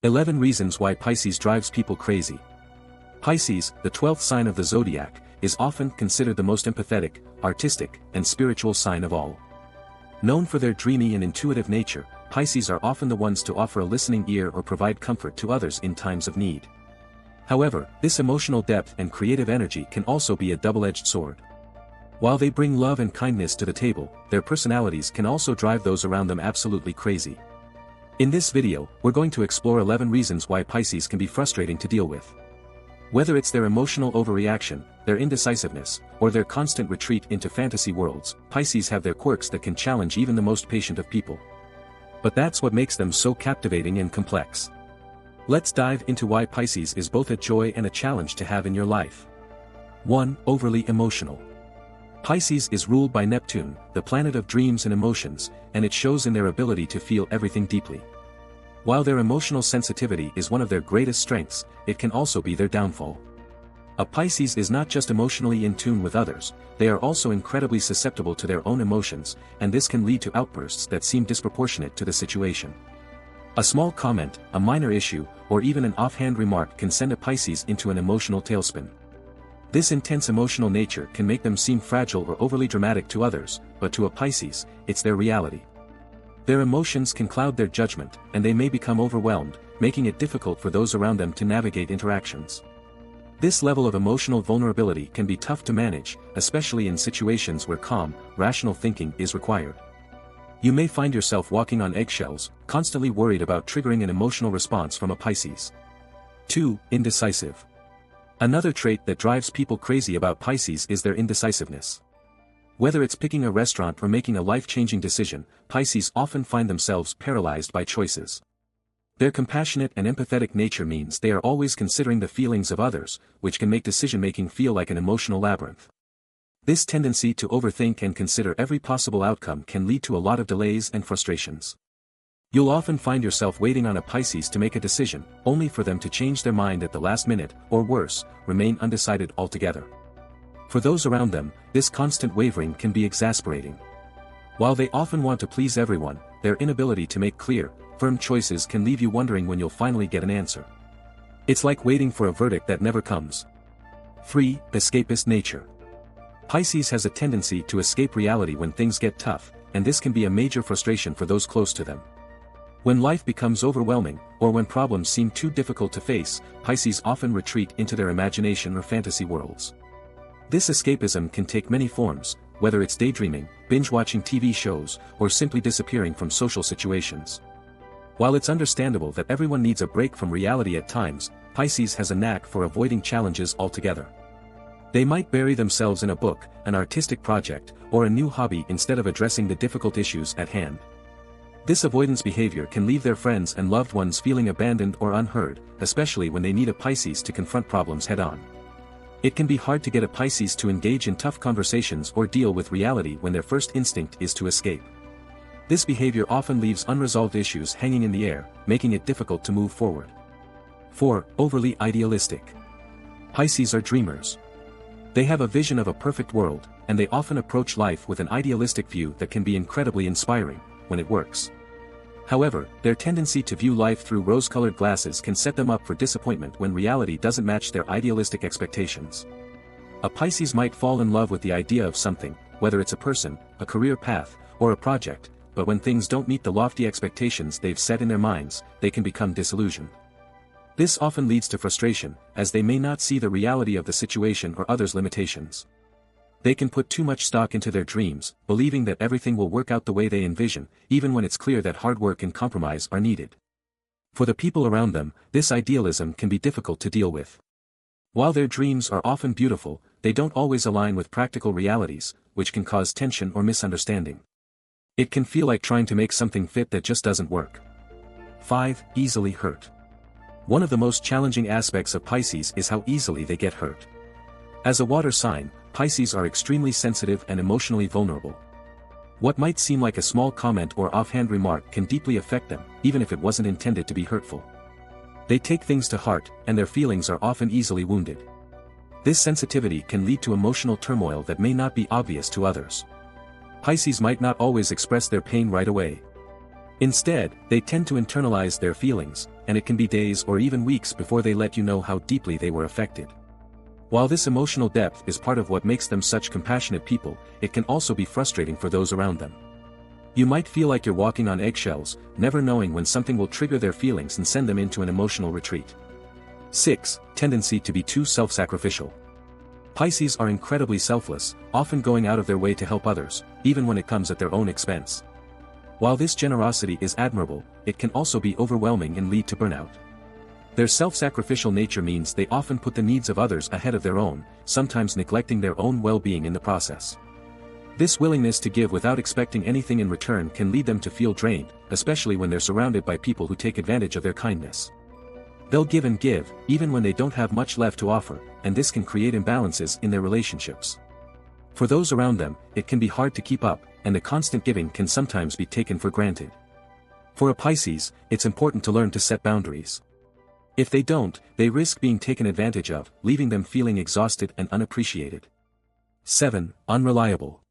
11 Reasons Why Pisces Drives People Crazy. Pisces, the 12th sign of the Zodiac, is often considered the most empathetic, artistic, and spiritual sign of all. Known for their dreamy and intuitive nature, Pisces are often the ones to offer a listening ear or provide comfort to others in times of need. However, this emotional depth and creative energy can also be a double-edged sword. While they bring love and kindness to the table, their personalities can also drive those around them absolutely crazy. In this video, we're going to explore 11 reasons why Pisces can be frustrating to deal with. Whether it's their emotional overreaction, their indecisiveness, or their constant retreat into fantasy worlds, Pisces have their quirks that can challenge even the most patient of people. But that's what makes them so captivating and complex. Let's dive into why Pisces is both a joy and a challenge to have in your life. 1. Overly emotional. Pisces is ruled by Neptune, the planet of dreams and emotions, and it shows in their ability to feel everything deeply. While their emotional sensitivity is one of their greatest strengths, it can also be their downfall. A Pisces is not just emotionally in tune with others, they are also incredibly susceptible to their own emotions, and this can lead to outbursts that seem disproportionate to the situation. A small comment, a minor issue, or even an offhand remark can send a Pisces into an emotional tailspin. This intense emotional nature can make them seem fragile or overly dramatic to others, but to a Pisces, it's their reality. Their emotions can cloud their judgment, and they may become overwhelmed, making it difficult for those around them to navigate interactions. This level of emotional vulnerability can be tough to manage, especially in situations where calm, rational thinking is required. You may find yourself walking on eggshells, constantly worried about triggering an emotional response from a Pisces. 2. Indecisive. Another trait that drives people crazy about Pisces is their indecisiveness. Whether it's picking a restaurant or making a life-changing decision, Pisces often find themselves paralyzed by choices. Their compassionate and empathetic nature means they are always considering the feelings of others, which can make decision-making feel like an emotional labyrinth. This tendency to overthink and consider every possible outcome can lead to a lot of delays and frustrations. You'll often find yourself waiting on a Pisces to make a decision, only for them to change their mind at the last minute, or worse, remain undecided altogether. For those around them, this constant wavering can be exasperating. While they often want to please everyone, their inability to make clear, firm choices can leave you wondering when you'll finally get an answer. It's like waiting for a verdict that never comes. 3. Escapist nature. Pisces has a tendency to escape reality when things get tough, and this can be a major frustration for those close to them. When life becomes overwhelming, or when problems seem too difficult to face, Pisces often retreat into their imagination or fantasy worlds. This escapism can take many forms, whether it's daydreaming, binge-watching TV shows, or simply disappearing from social situations. While it's understandable that everyone needs a break from reality at times, Pisces has a knack for avoiding challenges altogether. They might bury themselves in a book, an artistic project, or a new hobby instead of addressing the difficult issues at hand. This avoidance behavior can leave their friends and loved ones feeling abandoned or unheard, especially when they need a Pisces to confront problems head-on. It can be hard to get a Pisces to engage in tough conversations or deal with reality when their first instinct is to escape. This behavior often leaves unresolved issues hanging in the air, making it difficult to move forward. 4. Overly idealistic. Pisces are dreamers. They have a vision of a perfect world, and they often approach life with an idealistic view that can be incredibly inspiring, when it works. However, their tendency to view life through rose-colored glasses can set them up for disappointment when reality doesn't match their idealistic expectations. A Pisces might fall in love with the idea of something, whether it's a person, a career path, or a project, but when things don't meet the lofty expectations they've set in their minds, they can become disillusioned. This often leads to frustration, as they may not see the reality of the situation or others' limitations. They can put too much stock into their dreams, believing that everything will work out the way they envision, even when it's clear that hard work and compromise are needed. For the people around them, this idealism can be difficult to deal with. While their dreams are often beautiful, they don't always align with practical realities, which can cause tension or misunderstanding. It can feel like trying to make something fit that just doesn't work. 5. Easily hurt. One of the most challenging aspects of Pisces is how easily they get hurt. As a water sign, Pisces are extremely sensitive and emotionally vulnerable. What might seem like a small comment or offhand remark can deeply affect them, even if it wasn't intended to be hurtful. They take things to heart, and their feelings are often easily wounded. This sensitivity can lead to emotional turmoil that may not be obvious to others. Pisces might not always express their pain right away. Instead, they tend to internalize their feelings, and it can be days or even weeks before they let you know how deeply they were affected. While this emotional depth is part of what makes them such compassionate people, it can also be frustrating for those around them. You might feel like you're walking on eggshells, never knowing when something will trigger their feelings and send them into an emotional retreat. 6. Tendency to be too self-sacrificial. Pisces are incredibly selfless, often going out of their way to help others, even when it comes at their own expense. While this generosity is admirable, it can also be overwhelming and lead to burnout. Their self-sacrificial nature means they often put the needs of others ahead of their own, sometimes neglecting their own well-being in the process. This willingness to give without expecting anything in return can lead them to feel drained, especially when they're surrounded by people who take advantage of their kindness. They'll give and give, even when they don't have much left to offer, and this can create imbalances in their relationships. For those around them, it can be hard to keep up, and the constant giving can sometimes be taken for granted. For a Pisces, it's important to learn to set boundaries. If they don't, they risk being taken advantage of, leaving them feeling exhausted and unappreciated. 7. Unreliable.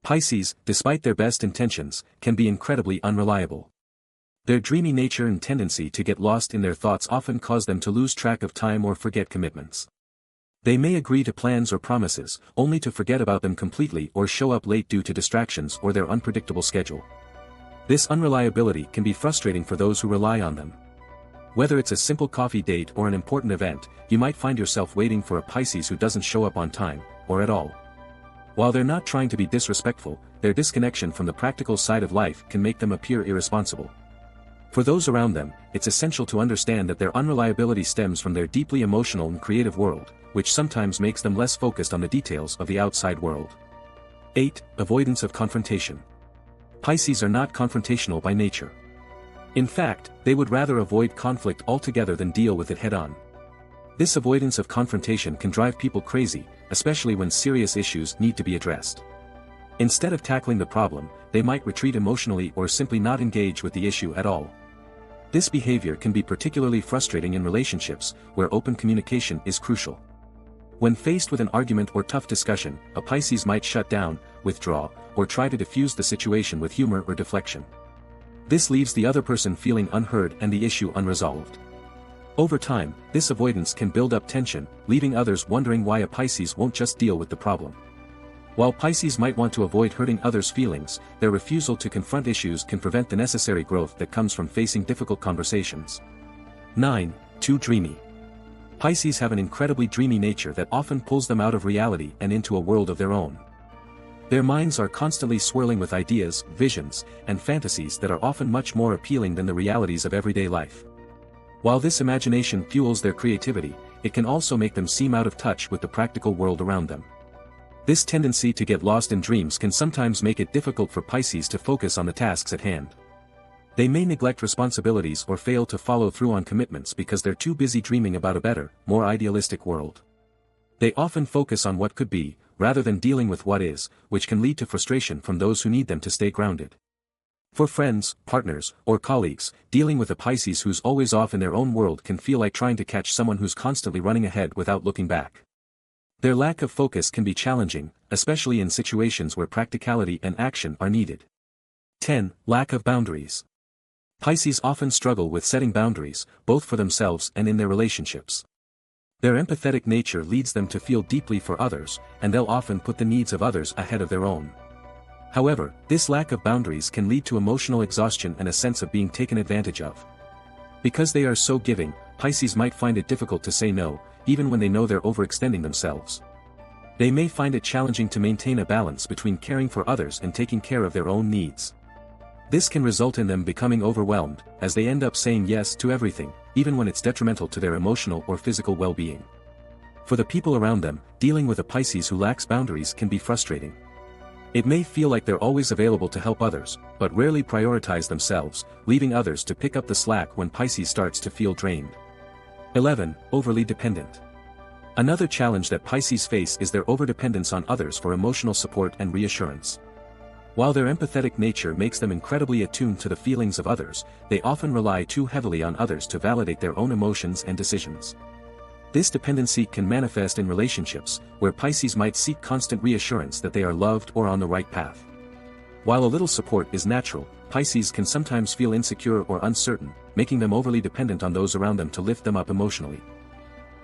Pisces, despite their best intentions, can be incredibly unreliable. Their dreamy nature and tendency to get lost in their thoughts often cause them to lose track of time or forget commitments. They may agree to plans or promises, only to forget about them completely or show up late due to distractions or their unpredictable schedule. This unreliability can be frustrating for those who rely on them. Whether it's a simple coffee date or an important event, you might find yourself waiting for a Pisces who doesn't show up on time, or at all. While they're not trying to be disrespectful, their disconnection from the practical side of life can make them appear irresponsible. For those around them, it's essential to understand that their unreliability stems from their deeply emotional and creative world, which sometimes makes them less focused on the details of the outside world. 8. Avoidance of confrontation. Pisces are not confrontational by nature. In fact, they would rather avoid conflict altogether than deal with it head-on. This avoidance of confrontation can drive people crazy, especially when serious issues need to be addressed. Instead of tackling the problem, they might retreat emotionally or simply not engage with the issue at all. This behavior can be particularly frustrating in relationships, where open communication is crucial. When faced with an argument or tough discussion, a Pisces might shut down, withdraw, or try to diffuse the situation with humor or deflection. This leaves the other person feeling unheard and the issue unresolved. Over time, this avoidance can build up tension, leaving others wondering why a Pisces won't just deal with the problem. While Pisces might want to avoid hurting others' feelings, their refusal to confront issues can prevent the necessary growth that comes from facing difficult conversations. 9. Too dreamy. Pisces have an incredibly dreamy nature that often pulls them out of reality and into a world of their own. Their minds are constantly swirling with ideas, visions, and fantasies that are often much more appealing than the realities of everyday life. While this imagination fuels their creativity, it can also make them seem out of touch with the practical world around them. This tendency to get lost in dreams can sometimes make it difficult for Pisces to focus on the tasks at hand. They may neglect responsibilities or fail to follow through on commitments because they're too busy dreaming about a better, more idealistic world. They often focus on what could be, rather than dealing with what is, which can lead to frustration from those who need them to stay grounded. For friends, partners, or colleagues, dealing with a Pisces who's always off in their own world can feel like trying to catch someone who's constantly running ahead without looking back. Their lack of focus can be challenging, especially in situations where practicality and action are needed. 10. Lack of boundaries. Pisces often struggle with setting boundaries, both for themselves and in their relationships. Their empathetic nature leads them to feel deeply for others, and they'll often put the needs of others ahead of their own. However, this lack of boundaries can lead to emotional exhaustion and a sense of being taken advantage of. Because they are so giving, Pisces might find it difficult to say no, even when they know they're overextending themselves. They may find it challenging to maintain a balance between caring for others and taking care of their own needs. This can result in them becoming overwhelmed, as they end up saying yes to everything, even when it's detrimental to their emotional or physical well-being. For the people around them, dealing with a Pisces who lacks boundaries can be frustrating. It may feel like they're always available to help others, but rarely prioritize themselves, leaving others to pick up the slack when Pisces starts to feel drained. 11. Overly dependent. Another challenge that Pisces face is their overdependence on others for emotional support and reassurance. While their empathetic nature makes them incredibly attuned to the feelings of others, they often rely too heavily on others to validate their own emotions and decisions. This dependency can manifest in relationships, where Pisces might seek constant reassurance that they are loved or on the right path. While a little support is natural, Pisces can sometimes feel insecure or uncertain, making them overly dependent on those around them to lift them up emotionally.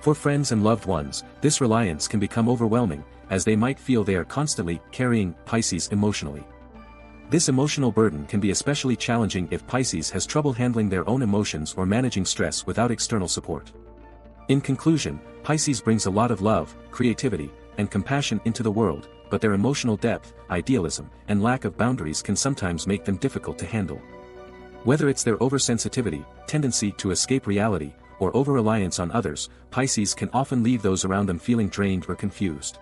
For friends and loved ones, this reliance can become overwhelming, as they might feel they are constantly carrying Pisces emotionally. This emotional burden can be especially challenging if Pisces has trouble handling their own emotions or managing stress without external support. In conclusion, Pisces brings a lot of love, creativity, and compassion into the world, but their emotional depth, idealism, and lack of boundaries can sometimes make them difficult to handle. Whether it's their oversensitivity, tendency to escape reality, or over-reliance on others, Pisces can often leave those around them feeling drained or confused.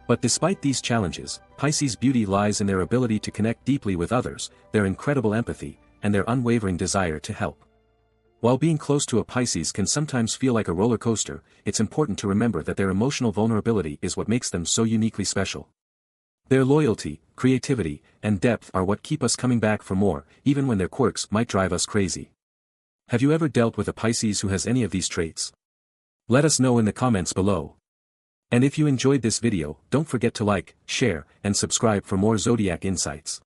But despite these challenges, Pisces' beauty lies in their ability to connect deeply with others, their incredible empathy, and their unwavering desire to help. While being close to a Pisces can sometimes feel like a roller coaster, it's important to remember that their emotional vulnerability is what makes them so uniquely special. Their loyalty, creativity, and depth are what keep us coming back for more, even when their quirks might drive us crazy. Have you ever dealt with a Pisces who has any of these traits? Let us know in the comments below. And if you enjoyed this video, don't forget to like, share, and subscribe for more Zodiac insights.